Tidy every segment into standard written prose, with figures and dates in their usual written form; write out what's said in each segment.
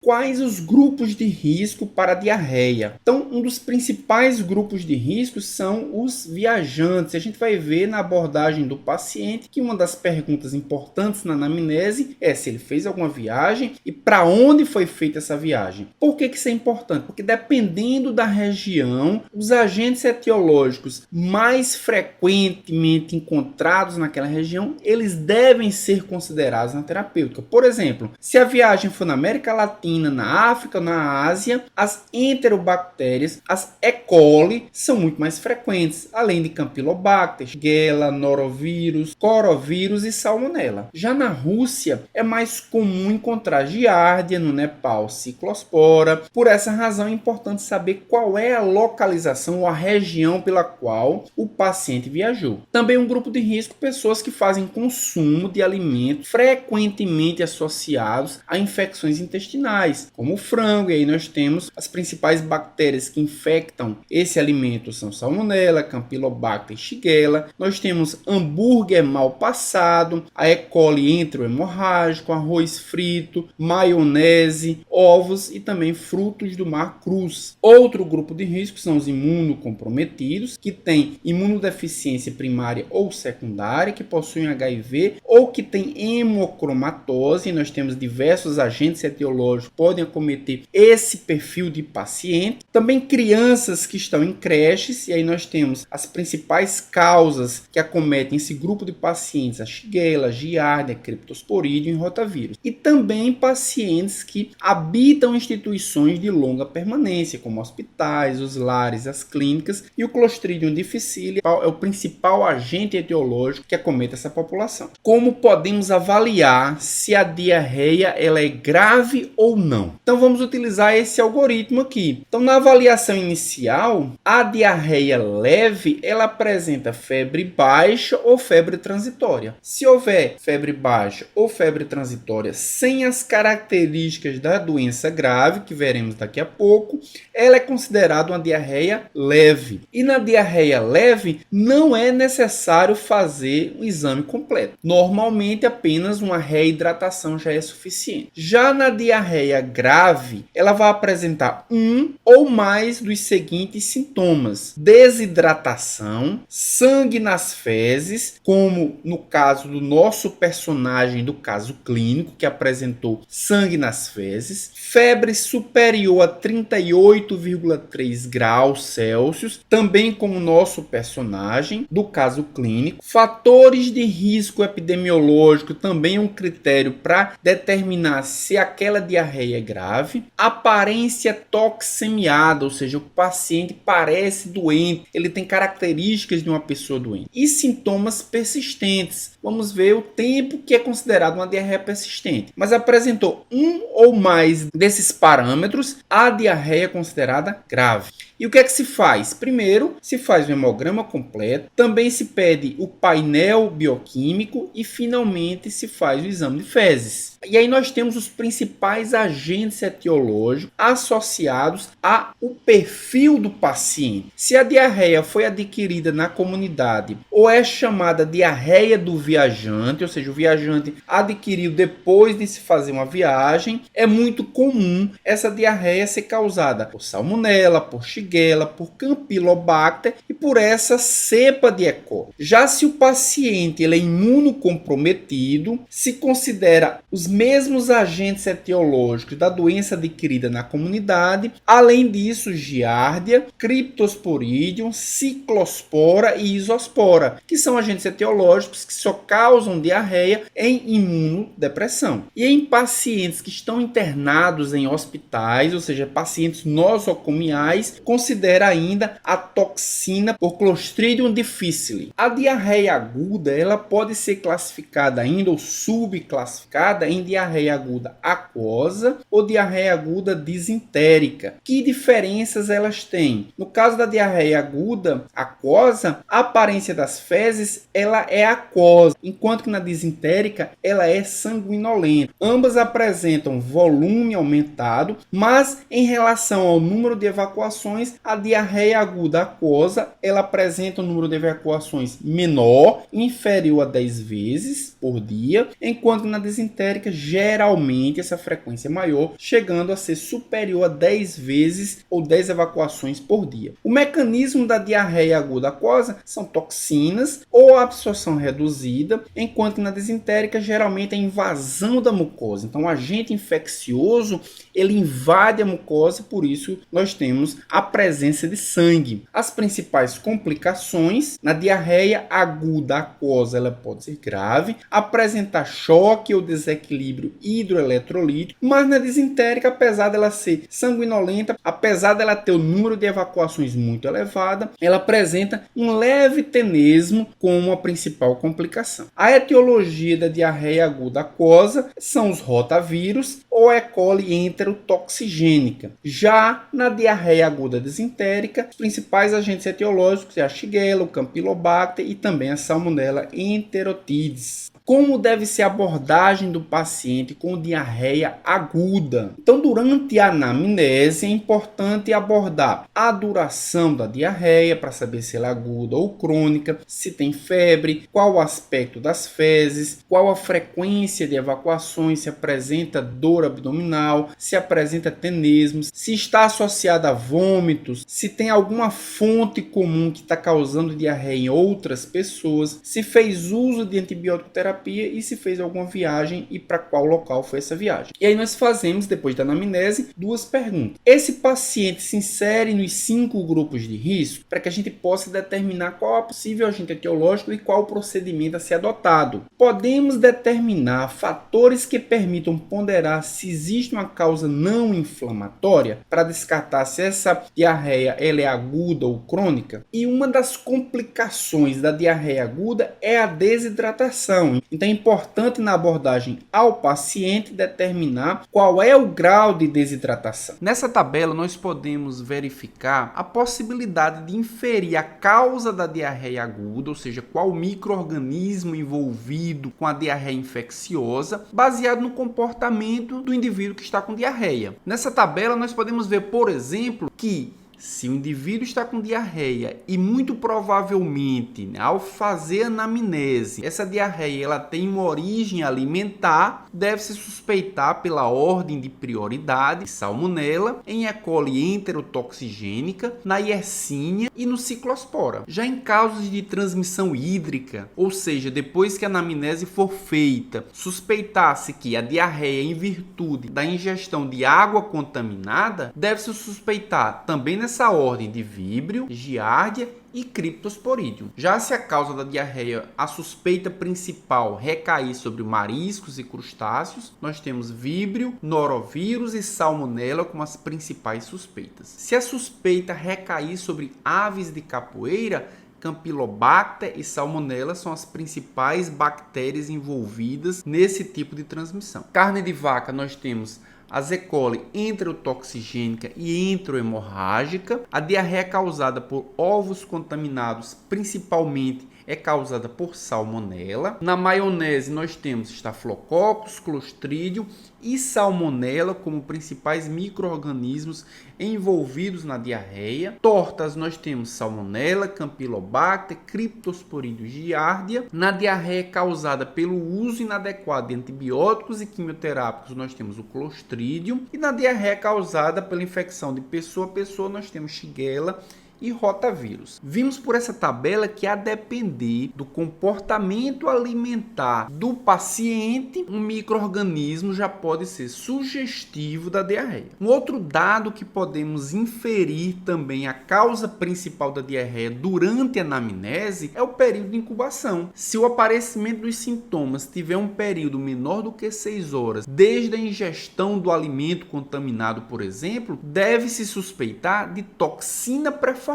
quais os grupos de risco para a diarreia. Então, um dos principais grupos de risco são os viajantes. A gente vai ver na abordagem do paciente que uma das perguntas importantes na anamnese é se ele fez alguma viagem e para onde foi feita essa viagem. Por que isso é importante? Porque dependendo da região, os agentes etiológicos mais frequentemente encontrados naquela região, eles devem ser considerados na terapêutica. Por exemplo, se a viagem for na América Latina, na África, na Ásia, as enterobactérias, as E. coli, são muito mais frequentes, além de Campylobacter, Shigella, Norovírus, Corovírus e Salmonella. Já na Rússia, é mais comum encontrar Giardia, no Nepal, Ciclospora. Por essa razão, é importante saber qual é a localização ou a região pela qual o paciente viajou. Também um grupo de risco, pessoas que fazem consumo de alimentos frequentemente associados a infecções intestinais, como o frango, e aí nós temos as principais bactérias que infectam esse alimento são Salmonella, Campylobacter e Shigella. Nós temos hambúrguer mal passado, a E. coli enterohemorrágico, arroz frito, maionese, ovos e também frutos do mar crus. Outro grupo de risco são os imunocomprometidos, que têm imunodeficiência primária ou secundária, que possuem HIV ou que têm hemocromatose. Nós temos diversos agentes etiológicos que podem acometer esse perfil de paciente. Também crianças que estão em creches, e aí nós temos as principais causas que acometem esse grupo de pacientes: a Shigella, Giardia, Cryptosporidium e rotavírus. E também pacientes que habitam instituições de longa permanência, como hospitais, os lares, as clínicas, e o Clostridium difficile é o principal agente etiológico que acomete essa população. Como podemos avaliar se a diarreia ela é grave ou não? Então vamos utilizar esse algoritmo aqui. Então, na avaliação inicial, a diarreia leve ela apresenta febre baixa ou febre transitória. Se houver febre baixa ou febre transitória sem as características da doença grave, que veremos daqui a pouco, ela é considerada uma diarreia leve. E na diarreia leve não é necessário fazer um exame completo. Normalmente apenas uma reidratação já é suficiente. Já na diarreia grave, ela vai apresentar um ou mais dos seguintes sintomas: desidratação, sangue nas fezes, como no caso do nosso personagem do caso clínico, que apresentou sangue nas fezes, febre superior a 38,3 graus Celsius, também como o nosso personagem do caso clínico. Fatores de risco epidemiológico também é um critério para determinar se aquela diarreia é grave. Aparência toxemiada, ou seja, o paciente parece doente, ele tem características de uma pessoa doente. E sintomas persistentes. Vamos ver o tempo que é considerado uma diarreia persistente. Mas apresentou um ou mais desses parâmetros, a diarreia é considerada grave. E o que é que se faz? Primeiro, se faz o hemograma completo, também se pede o painel bioquímico e, finalmente, se faz o exame de fezes. E aí nós temos os principais agentes etiológicos associados ao perfil do paciente. Se a diarreia foi adquirida na comunidade ou é chamada diarreia do viajante, ou seja, o viajante adquiriu depois de se fazer uma viagem, é muito comum essa diarreia ser causada por Salmonella, por Shigella, por Campylobacter e por essa cepa de E. coli. Já se o paciente ele é imunocomprometido, se considera os mesmos agentes etiológicos da doença adquirida na comunidade, além disso, Giardia, Cryptosporidium, Ciclospora e Isospora, que são agentes etiológicos que só causam diarreia em imunodepressão. E em pacientes que estão internados em hospitais, ou seja, pacientes nosocomiais, considera ainda a toxina por Clostridium difficile. A diarreia aguda ela pode ser classificada ainda ou subclassificada em diarreia aguda aquosa ou diarreia aguda disentérica. Que diferenças elas têm? No caso da diarreia aguda aquosa, a aparência das fezes ela é aquosa, enquanto que na disentérica ela é sanguinolenta. Ambas apresentam volume aumentado, mas em relação ao número de evacuações evacuações, a diarreia aguda aquosa, ela apresenta um número de evacuações menor, inferior a 10 vezes por dia, enquanto na desentérica, geralmente, essa frequência é maior, chegando a ser superior a 10 vezes ou 10 evacuações por dia. O mecanismo da diarreia aguda aquosa são toxinas ou absorção reduzida, enquanto na desentérica, geralmente, a invasão da mucosa. Então, o agente infeccioso, ele invade a mucosa, por isso nós temos a presença de sangue. As principais complicações, na diarreia aguda aquosa, ela pode ser grave, apresentar choque ou desequilíbrio hidroeletrolítico, mas na desentérica, apesar dela ser sanguinolenta, apesar dela ter o número de evacuações muito elevado, ela apresenta um leve tenesmo como a principal complicação. A etiologia da diarreia aguda aquosa são os rotavírus ou E. coli enterotoxigênica. Já na diarreia aguda desentérica, os principais agentes etiológicos é a Shigella, o Campylobacter e também a Salmonella enterotides. Como deve ser a abordagem do paciente com diarreia aguda? Então, durante a anamnese, é importante abordar a duração da diarreia, para saber se ela é aguda ou crônica, se tem febre, qual o aspecto das fezes, qual a frequência de evacuações, se apresenta dor abdominal, se apresenta tenesmos, se está associada a vômitos, se tem alguma fonte comum que está causando diarreia em outras pessoas, se fez uso de antibiótico terapia e se fez alguma viagem e para qual local foi essa viagem. E aí nós fazemos, depois da anamnese, duas perguntas. Esse paciente se insere nos 5 grupos de risco para que a gente possa determinar qual é o possível agente etiológico e qual o procedimento a ser adotado. Podemos determinar fatores que permitam ponderar se existe uma causa não inflamatória para descartar se essa diarreia ela é aguda ou crônica. E uma das complicações da diarreia aguda é a desidratação. Então é importante na abordagem ao paciente determinar qual é o grau de desidratação. Nessa tabela nós podemos verificar a possibilidade de inferir a causa da diarreia aguda, ou seja, qual micro-organismo envolvido com a diarreia infecciosa, baseado no comportamento do indivíduo que está com diarreia. Nessa tabela nós podemos ver, por exemplo, que se o indivíduo está com diarreia e muito provavelmente, ao fazer anamnese, essa diarreia ela tem uma origem alimentar, deve-se suspeitar pela ordem de prioridade Salmonella, em E. coli enterotoxigênica, na Yersinia e no Ciclospora. Já em casos de transmissão hídrica, ou seja, depois que a anamnese for feita, suspeitar-se que a diarreia em virtude da ingestão de água contaminada, deve-se suspeitar também nessa ordem de Vibrio, Giardia e Cryptosporidium. Já se a causa da diarreia, a suspeita principal recair sobre mariscos e crustáceos, nós temos Vibrio, Norovírus e Salmonella como as principais suspeitas. Se a suspeita recair sobre aves de capoeira, Campylobacter e Salmonella são as principais bactérias envolvidas nesse tipo de transmissão. Carne de vaca, nós temos a E. coli enterotoxigênica e enterohemorrágica. A diarreia causada por ovos contaminados, principalmente, é causada por salmonela. Na maionese nós temos Staphylococcus, Clostridium e Salmonella como principais micro-organismos envolvidos na diarreia. Tortas nós temos Salmonella, Campylobacter, Cryptosporidium giardia. Na diarreia causada pelo uso inadequado de antibióticos e quimioterápicos nós temos o Clostridium. E na diarreia causada pela infecção de pessoa a pessoa nós temos Shigella e rotavírus. Vimos por essa tabela que, a depender do comportamento alimentar do paciente, um micro-organismo já pode ser sugestivo da diarreia. Um outro dado que podemos inferir também a causa principal da diarreia durante a anamnese é o período de incubação. Se o aparecimento dos sintomas tiver um período menor do que 6 horas, desde a ingestão do alimento contaminado, por exemplo, deve-se suspeitar de toxina pré-formada,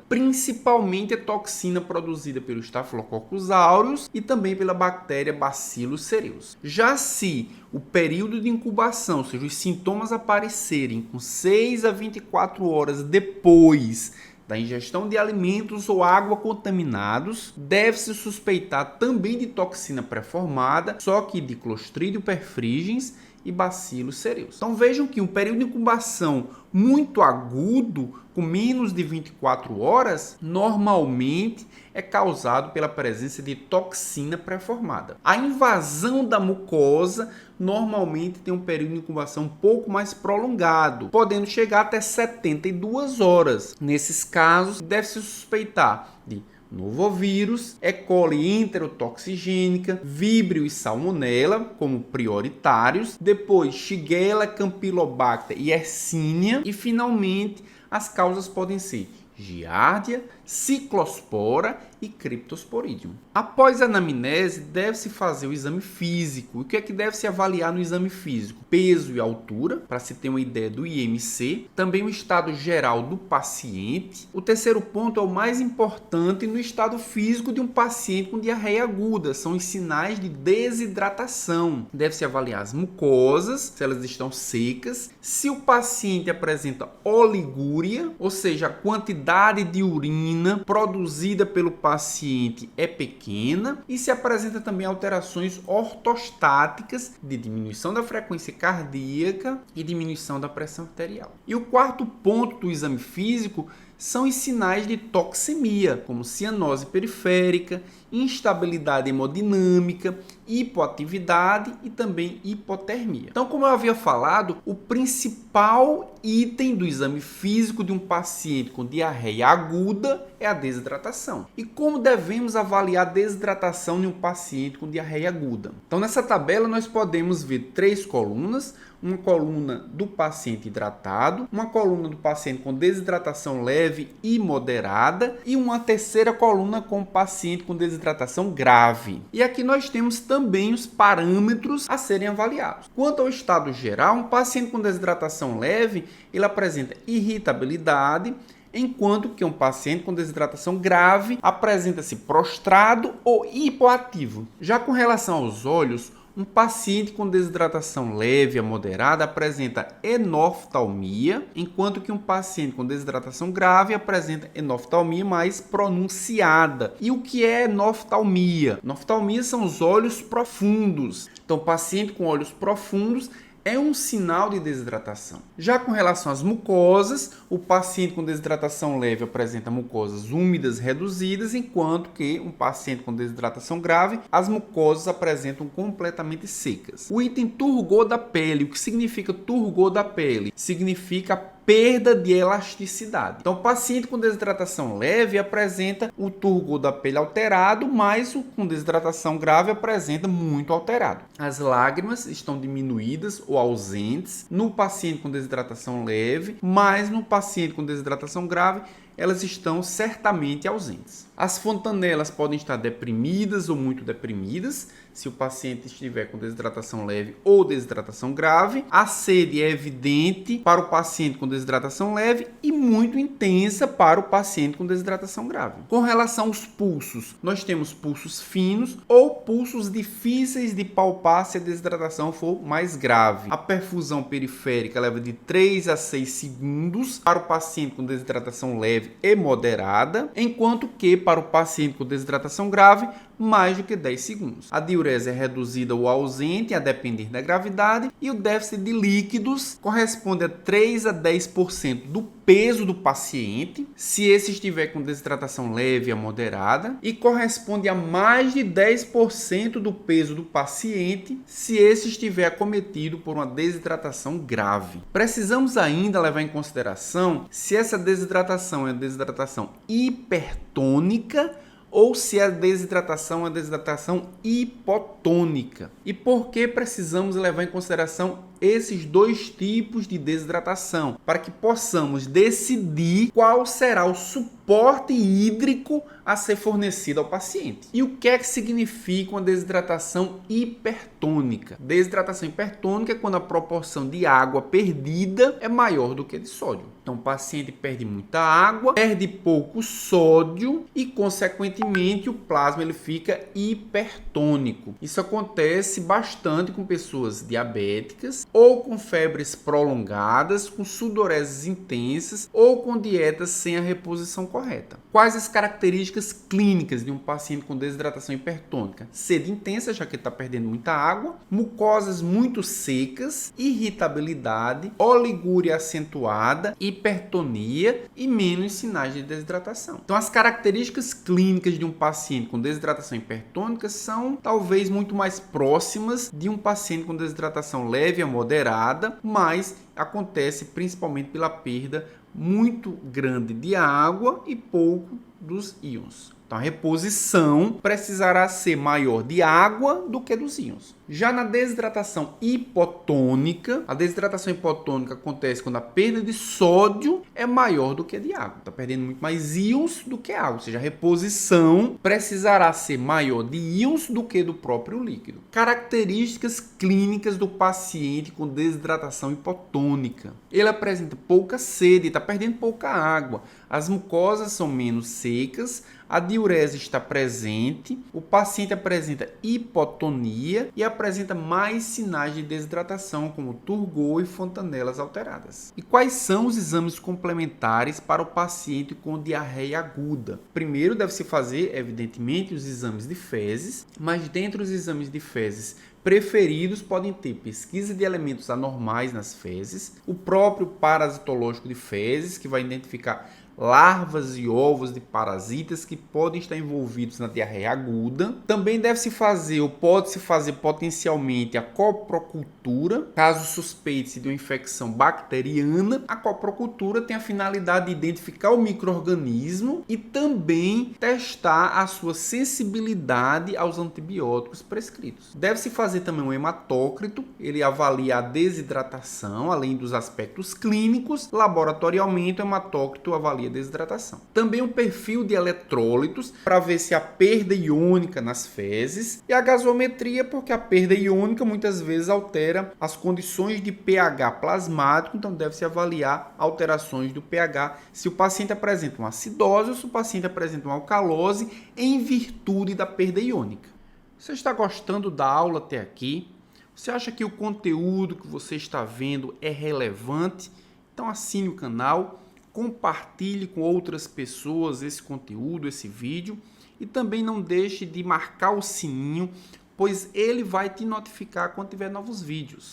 principalmente a toxina produzida pelo Staphylococcus aureus e também pela bactéria Bacillus cereus. Já se o período de incubação, ou seja, os sintomas aparecerem com 6 a 24 horas depois da ingestão de alimentos ou água contaminados, deve-se suspeitar também de toxina pré-formada, só que de Clostridium perfringens e bacilos cereus. Então vejam que um período de incubação muito agudo, com menos de 24 horas, normalmente é causado pela presença de toxina pré-formada. A invasão da mucosa normalmente tem um período de incubação um pouco mais prolongado, podendo chegar até 72 horas. Nesses casos, deve-se suspeitar de novovírus, E. coli enterotoxigênica, Vibrio e Salmonella como prioritários, depois Shigella, Campylobacter e Yersinia, e finalmente as causas podem ser Giardia, Ciclospora e Cryptosporidium. Após a anamnese, deve-se fazer o exame físico. O que é que deve-se avaliar no exame físico? Peso e altura, para se ter uma ideia do IMC. Também o estado geral do paciente. O terceiro ponto é o mais importante no estado físico de um paciente com diarreia aguda. São os sinais de desidratação. Deve-se avaliar as mucosas, se elas estão secas. Se o paciente apresenta oligúria, ou seja, a quantidade de urina produzida pelo paciente é pequena, e se apresenta também alterações ortostáticas de diminuição da frequência cardíaca e diminuição da pressão arterial. E o quarto ponto do exame físico são os sinais de toxemia, como cianose periférica, instabilidade hemodinâmica, hipoatividade e também hipotermia. Então, como eu havia falado, o principal item do exame físico de um paciente com diarreia aguda é a desidratação. E como devemos avaliar a desidratação de um paciente com diarreia aguda? Então, nessa tabela nós podemos ver 3 colunas, uma coluna do paciente hidratado, uma coluna do paciente com desidratação leve e moderada e uma terceira coluna com o paciente com desidratação grave. E aqui nós temos também os parâmetros a serem avaliados. Quanto ao estado geral, um paciente com desidratação leve, ele apresenta irritabilidade, enquanto que um paciente com desidratação grave apresenta-se prostrado ou hipoativo. Já com relação aos olhos, um paciente com desidratação leve a moderada apresenta enoftalmia, enquanto que um paciente com desidratação grave apresenta enoftalmia mais pronunciada. E o que é enoftalmia? Enoftalmia são os olhos profundos. Então, paciente com olhos profundos é um sinal de desidratação. Já com relação às mucosas, o paciente com desidratação leve apresenta mucosas úmidas reduzidas, enquanto que um paciente com desidratação grave, as mucosas apresentam completamente secas. O item turgor da pele, o que significa turgor da pele? Significa perda de elasticidade. Então, o paciente com desidratação leve apresenta o turgor da pele alterado, mas o com desidratação grave apresenta muito alterado. As lágrimas estão diminuídas ou ausentes no paciente com desidratação leve, mas no paciente com desidratação grave, elas estão certamente ausentes. As fontanelas podem estar deprimidas ou muito deprimidas, se o paciente estiver com desidratação leve ou desidratação grave. A sede é evidente para o paciente com desidratação leve e muito intensa para o paciente com desidratação grave. Com relação aos pulsos, nós temos pulsos finos ou pulsos difíceis de palpar se a desidratação for mais grave. A perfusão periférica leva de 3 a 6 segundos para o paciente com desidratação leve e moderada, enquanto que para o paciente com desidratação grave, mais do que 10 segundos. A diurese é reduzida ou ausente, a depender da gravidade, e o déficit de líquidos corresponde a 3 a 10% do peso do paciente, se esse estiver com desidratação leve a moderada, e corresponde a mais de 10% do peso do paciente, se esse estiver acometido por uma desidratação grave. Precisamos ainda levar em consideração se essa desidratação é uma desidratação hipertônica ou se a desidratação é uma desidratação hipotônica. E por que precisamos levar em consideração esses dois tipos de desidratação? Para que possamos decidir qual será o suporte hídrico a ser fornecido ao paciente. E o que é que significa uma desidratação hipertônica? Desidratação hipertônica é quando a proporção de água perdida é maior do que de sódio. Então, o paciente perde muita água, perde pouco sódio e, consequentemente, o plasma ele fica hipertônico. Isso acontece bastante com pessoas diabéticas ou com febres prolongadas, com sudoreses intensas ou com dietas sem a reposição correta. Quais as características clínicas de um paciente com desidratação hipertônica? Sede intensa, já que ele está perdendo muita água, mucosas muito secas, irritabilidade, oligúria acentuada, hipertonia e menos sinais de desidratação. Então, as características clínicas de um paciente com desidratação hipertônica são talvez muito mais próximas de um paciente com desidratação leve a moderada, mas acontece principalmente pela perda muito grande de água e pouco dos íons. Então, a reposição precisará ser maior de água do que dos íons. Já na desidratação hipotônica, a desidratação hipotônica acontece quando a perda de sódio é maior do que a de água. Está perdendo muito mais íons do que água, ou seja, a reposição precisará ser maior de íons do que do próprio líquido. Características clínicas do paciente com desidratação hipotônica. Ele apresenta pouca sede, está perdendo pouca água. As mucosas são menos secas, a diurese está presente, o paciente apresenta hipotonia e apresenta mais sinais de desidratação, como turgor e fontanelas alteradas. E quais são os exames complementares para o paciente com diarreia aguda? Primeiro, deve-se fazer, evidentemente, os exames de fezes, mas dentre os exames de fezes preferidos podem ter pesquisa de elementos anormais nas fezes, o próprio parasitológico de fezes, que vai identificar larvas e ovos de parasitas que podem estar envolvidos na diarreia aguda. Também deve-se fazer ou pode-se fazer potencialmente a coprocultura, caso suspeite-se de uma infecção bacteriana. A coprocultura tem a finalidade de identificar o micro-organismo e também testar a sua sensibilidade aos antibióticos prescritos. Deve-se fazer também um hematócrito, ele avalia a desidratação, além dos aspectos clínicos. Laboratorialmente, o hematócrito avalia desidratação. Também um perfil de eletrólitos para ver se há perda iônica nas fezes e a gasometria, porque a perda iônica muitas vezes altera as condições de pH plasmático, então deve-se avaliar alterações do pH se o paciente apresenta uma acidose ou se o paciente apresenta uma alcalose em virtude da perda iônica. Você está gostando da aula até aqui? Você acha que o conteúdo que você está vendo é relevante? Então assine o canal, compartilhe com outras pessoas esse conteúdo, esse vídeo, e também não deixe de marcar o sininho, pois ele vai te notificar quando tiver novos vídeos.